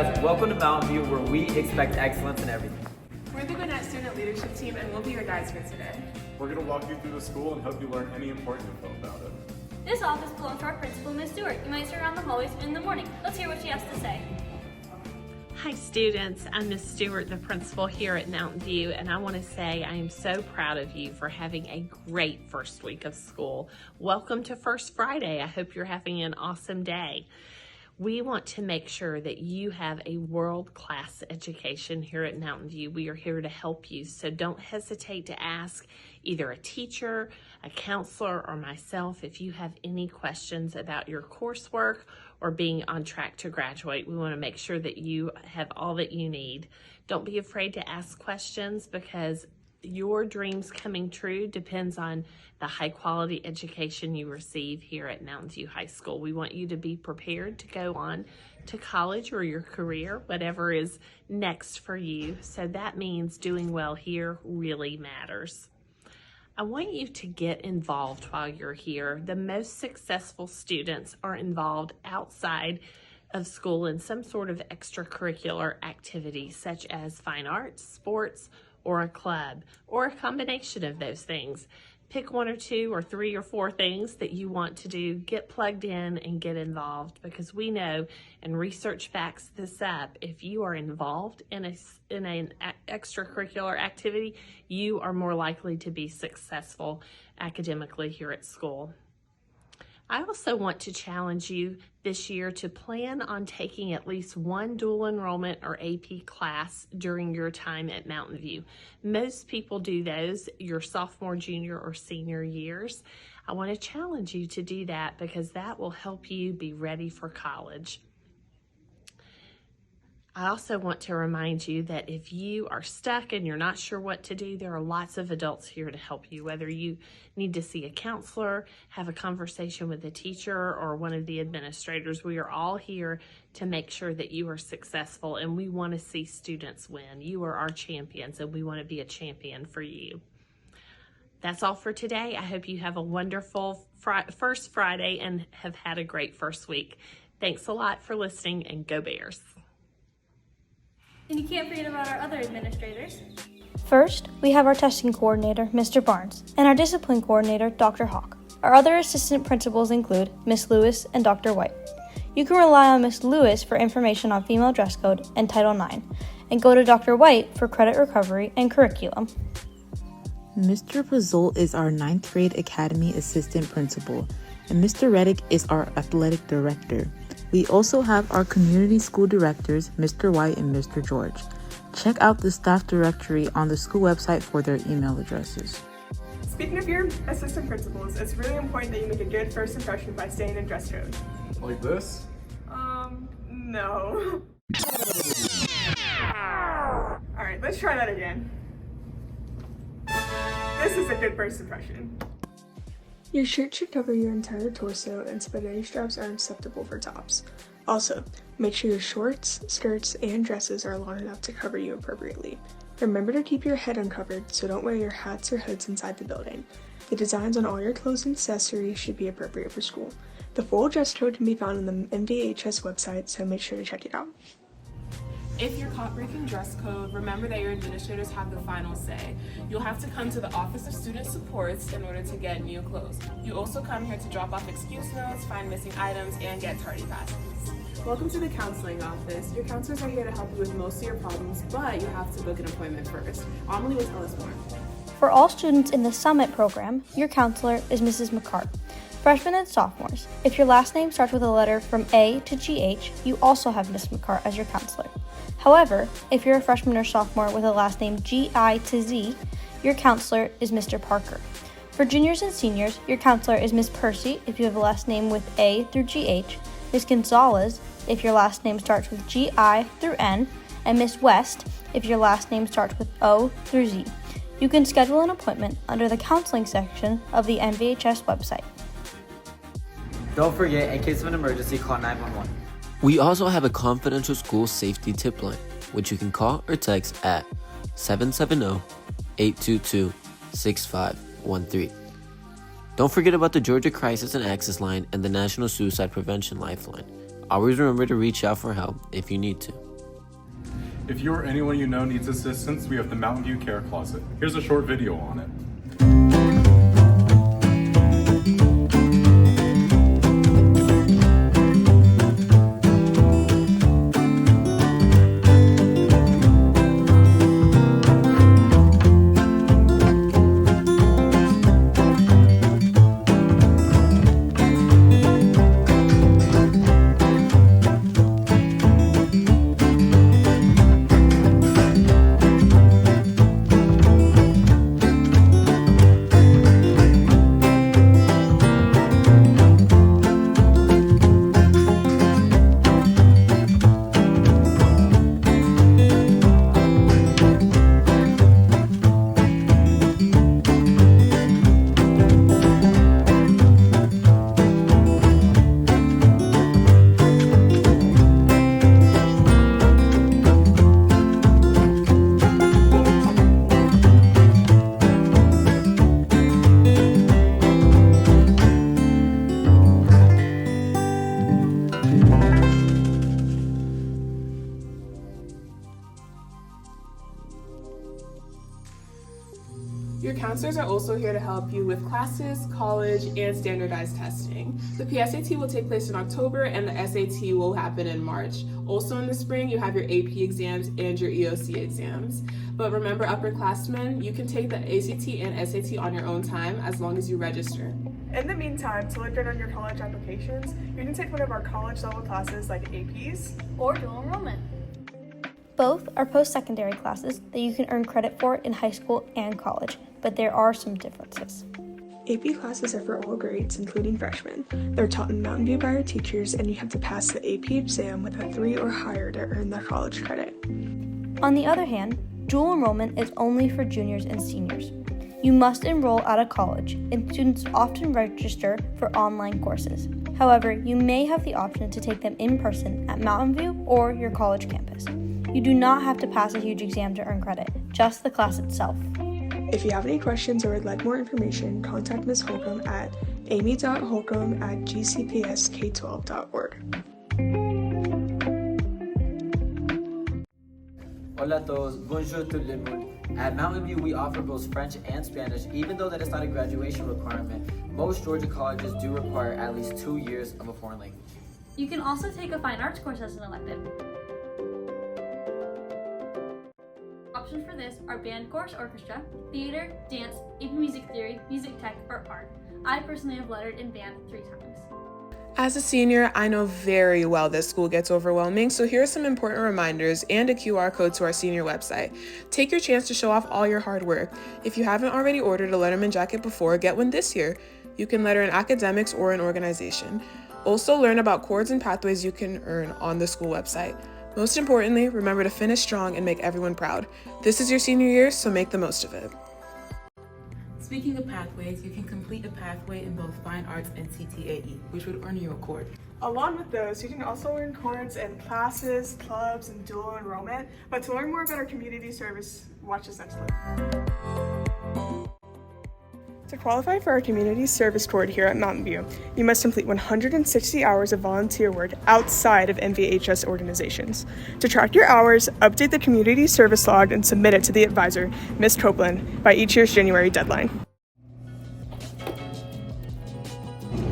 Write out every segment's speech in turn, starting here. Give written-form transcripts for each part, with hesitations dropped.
guys, welcome to Mountain View, where we expect excellence in everything. We're the Gwinnett Student Leadership Team, and we'll be your guides for today. We're going to walk you through the school and help you learn any important info about it. This office belongs to our principal, Miss Stewart. You might see her around the hallways in the morning. Let's hear what she has to say. Hi students, I'm Miss Stewart, the principal here at Mountain View, and I want to say I am so proud of you for having a great first week of school. Welcome to First Friday. I hope you're having an awesome day. We want to make sure that you have a world-class education here at Mountain View. We are here to help you, so don't hesitate to ask either a teacher, a counselor, or myself if you have any questions about your coursework or being on track to graduate. We want to make sure that you have all that you need. Don't be afraid to ask questions, because your dreams coming true depends on the high quality education you receive here at Mountain View High School. We want you to be prepared to go on to college or your career, whatever is next for you. So that means doing well here really matters. I want you to get involved while you're here. The most successful students are involved outside of school in some sort of extracurricular activity, such as fine arts, sports, or a club, or a combination of those things. Pick one or two or three or four things that you want to do. Get plugged in and get involved, because we know, and research backs this up, if you are involved in an extracurricular activity, you are more likely to be successful academically here at school. I also want to challenge you this year to plan on taking at least one dual enrollment or AP class during your time at Mountain View. Most people do those your sophomore, junior, or senior years. I want to challenge you to do that, because that will help you be ready for college. I also want to remind you that if you are stuck and you're not sure what to do, there are lots of adults here to help you. Whether you need to see a counselor, have a conversation with a teacher, or one of the administrators, we are all here to make sure that you are successful, and we want to see students win. You are our champions, and we want to be a champion for you. That's all for today. I hope you have a wonderful first Friday and have had a great first week. Thanks a lot for listening, and go Bears. And you can't forget about our other administrators. First, we have our testing coordinator, Mr. Barnes, and our discipline coordinator, Dr. Hawk. Our other assistant principals include Miss Lewis and Dr. White. You can rely on Miss Lewis for information on female dress code and Title IX, and go to Dr. White for credit recovery and curriculum. Mr. Pazul is our 9th grade academy assistant principal, and Mr. Reddick is our athletic director. We also have our community school directors, Mr. White and Mr. George. Check out the staff directory on the school website for their email addresses. Speaking of your assistant principals, it's really important that you make a good first impression by staying in dress code. Like this? No. Alright, let's try that again. This is a good first impression. Your shirt should cover your entire torso, and spaghetti straps are acceptable for tops. Also, make sure your shorts, skirts, and dresses are long enough to cover you appropriately. Remember to keep your head uncovered, so don't wear your hats or hoods inside the building. The designs on all your clothes and accessories should be appropriate for school. The full dress code can be found on the MVHS website, so make sure to check it out. If you're caught breaking dress code, remember that your administrators have the final say. You'll have to come to the Office of Student Supports in order to get new clothes. You also come here to drop off excuse notes, find missing items, and get tardy passes. Welcome to the counseling office. Your counselors are here to help you with most of your problems, but you have to book an appointment first. Amelie will tell us more. For all students in the Summit program, your counselor is Mrs. McCart. Freshmen and sophomores, if your last name starts with a letter from A to GH, you also have Miss McCart as your counselor. However, if you're a freshman or sophomore with a last name GI to Z, your counselor is Mr. Parker. For juniors and seniors, your counselor is Miss Percy if you have a last name with A through GH, Miss Gonzalez if your last name starts with GI through N, and Miss West if your last name starts with O through Z. You can schedule an appointment under the counseling section of the MVHS website. Don't forget, in case of an emergency, call 911. We also have a confidential school safety tip line, which you can call or text at 770-822-6513. Don't forget about the Georgia Crisis and Access Line and the National Suicide Prevention Lifeline. Always remember to reach out for help if you need to. If you or anyone you know needs assistance, we have the Mountain View Care Closet. Here's a short video on it. Your counselors are also here to help you with classes, college, and standardized testing. The PSAT will take place in October and the SAT will happen in March. Also in the spring, you have your AP exams and your EOC exams. But remember, upperclassmen, you can take the ACT and SAT on your own time as long as you register. In the meantime, to look good on your college applications, you can take one of our college level classes like APs Or dual enrollment. Both are post-secondary classes that you can earn credit for in high school and college, but there are some differences. AP classes are for all grades, including freshmen. They're taught in Mountain View by our teachers, and you have to pass the AP exam with a 3 or higher to earn the college credit. On the other hand, dual enrollment is only for juniors and seniors. You must enroll out of college, and students often register for online courses. However, you may have the option to take them in person at Mountain View or your college campus. You do not have to pass a huge exam to earn credit, just the class itself. If you have any questions or would like more information, contact Ms. Holcomb at amy.holcomb@gcpsk12.org. Hola a todos, bonjour tout le monde. At Mountain View, we offer both French and Spanish, even though that is not a graduation requirement. Most Georgia colleges do require at least 2 years of a foreign language. You can also take a fine arts course as an elective. Options for this are band course, orchestra, theater, dance, AP music theory, music tech, or art. I personally have lettered in band 3 times. As a senior, I know very well that school gets overwhelming, so here are some important reminders and a QR code to our senior website. Take your chance to show off all your hard work. If you haven't already ordered a Letterman jacket before, get one this year. You can letter in academics or in organization. Also learn about chords and pathways you can earn on the school website. Most importantly, remember to finish strong and make everyone proud. This is your senior year, so make the most of it. Speaking of pathways, you can complete a pathway in both Fine Arts and CTAE, which would earn you a chord. Along with those, you can also earn chords in classes, clubs, and dual enrollment. But to learn more about our community service, watch this next link. To qualify for our community service chord here at Mountain View, you must complete 160 hours of volunteer work outside of NVHS organizations. To track your hours, update the community service log and submit it to the advisor, Ms. Copeland, by each year's January deadline.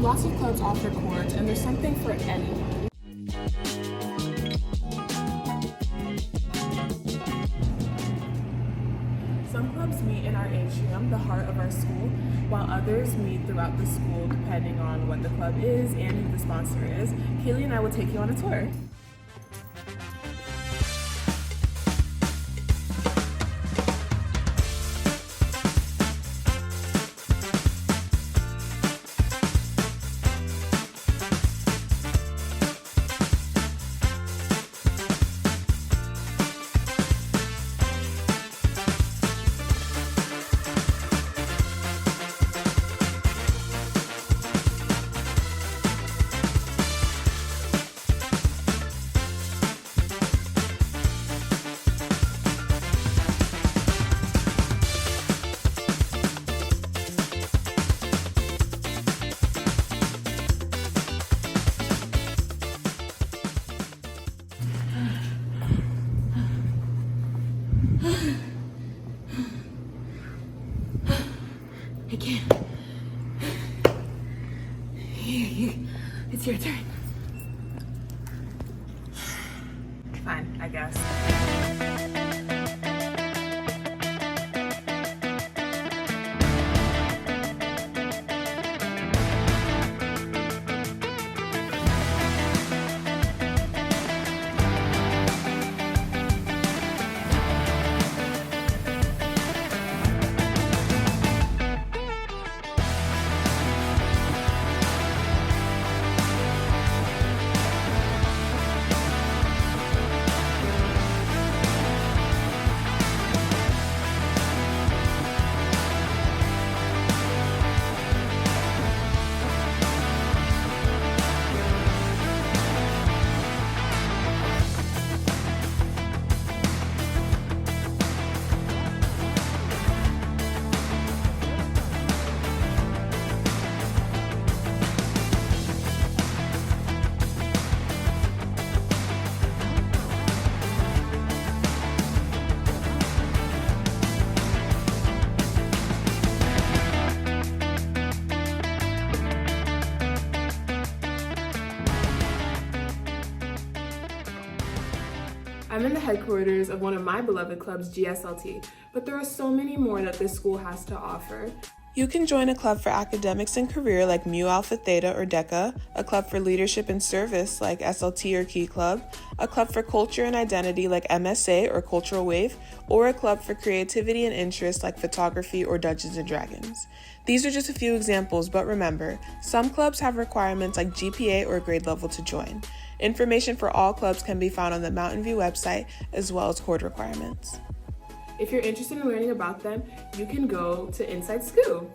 Lots of clubs offer chords, and there's something for anyone. Some clubs meet in our atrium, the heart of our school, while others meet throughout the school depending on what the club is and who the sponsor is. Kaylee and I will take you on a tour. It's your turn. Fine, I guess. I'm in the headquarters of one of my beloved clubs, GSLT, but there are so many more that this school has to offer. You can join a club for academics and career like Mu Alpha Theta or DECA, a club for leadership and service like SLT or Key Club, a club for culture and identity like MSA or Cultural Wave, or a club for creativity and interest like photography or Dungeons & Dragons. These are just a few examples, but remember, some clubs have requirements like GPA or grade level to join. Information for all clubs can be found on the Mountain View website, as well as core requirements. If you're interested in learning about them, you can go to Inside Scoop.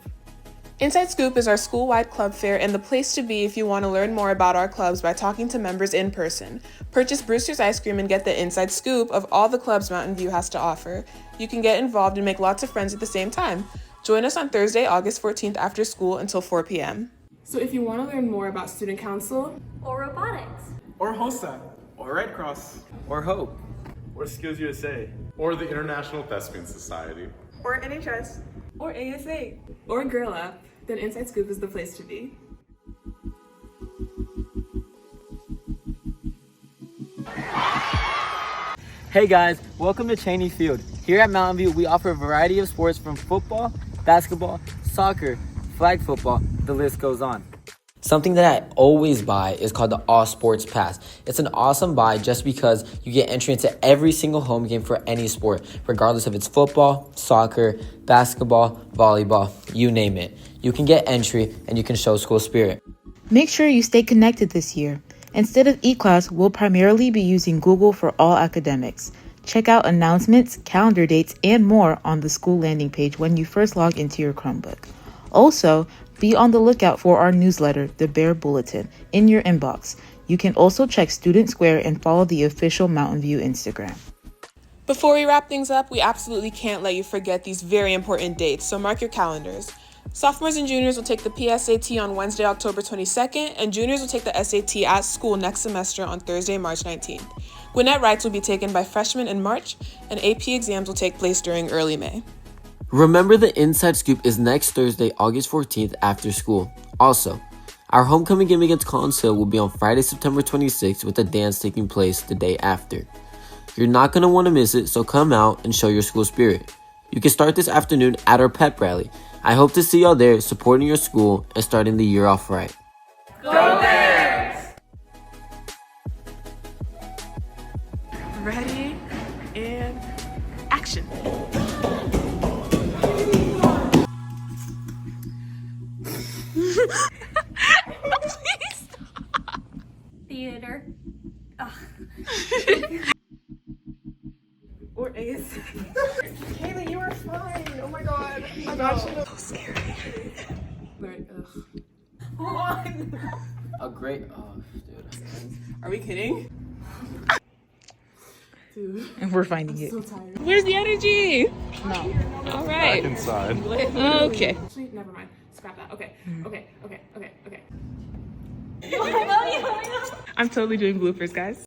Inside Scoop is our school-wide club fair and the place to be if you want to learn more about our clubs by talking to members in person. Purchase Brewster's Ice Cream and get the inside scoop of all the clubs Mountain View has to offer. You can get involved and make lots of friends at the same time. Join us on Thursday, August 14th after school until 4 p.m. So if you want to learn more about student council, Or robotics. Or HOSA. Or Red Cross. Or Hope. Or Skills USA. Or the International Thespian Society. or NHS, or ASA, or Girl Up, then Inside Scoop is the place to be. Hey guys, welcome to Cheney Field. Here at Mountain View, we offer a variety of sports from football, basketball, soccer, flag football, the list goes on. Something that I always buy is called the All Sports Pass. It's an awesome buy just because you get entry into every single home game for any sport, regardless if it's football, soccer, basketball, volleyball, you name it. You can get entry and you can show school spirit. Make sure you stay connected this year. Instead of eClass, we'll primarily be using Google for all academics. Check out announcements, calendar dates, and more on the school landing page when you first log into your Chromebook. Also, be on the lookout for our newsletter, The Bear Bulletin, in your inbox. You can also check Student Square and follow the official Mountain View Instagram. Before we wrap things up, we absolutely can't let you forget these very important dates, so mark your calendars. Sophomores and juniors will take the PSAT on Wednesday, October 22nd, and juniors will take the SAT at school next semester on Thursday, March 19th. Gwinnett Wrights will be taken by freshmen in March, and AP exams will take place during early May. Remember, the Inside Scoop is next Thursday, August 14th after school. Also, our homecoming game against Collins Hill will be on Friday, September 26th with a dance taking place the day after. You're not going to want to miss it, so come out and show your school spirit. You can start this afternoon at our pep rally. I hope to see y'all there supporting your school and starting the year off right. Go Bears! Ready, and action. Please stop. Theater. Ugh. Or ASA. Kayla, you are fine. Oh my god. I got you. So scary. Right, One. A great, oh, dude. Are we kidding? Dude. And we're finding it. So tired. Where's the energy? No. All right. Back inside. Okay. Actually, never mind. Scrap that. Okay. Okay. I'm totally doing bloopers, guys.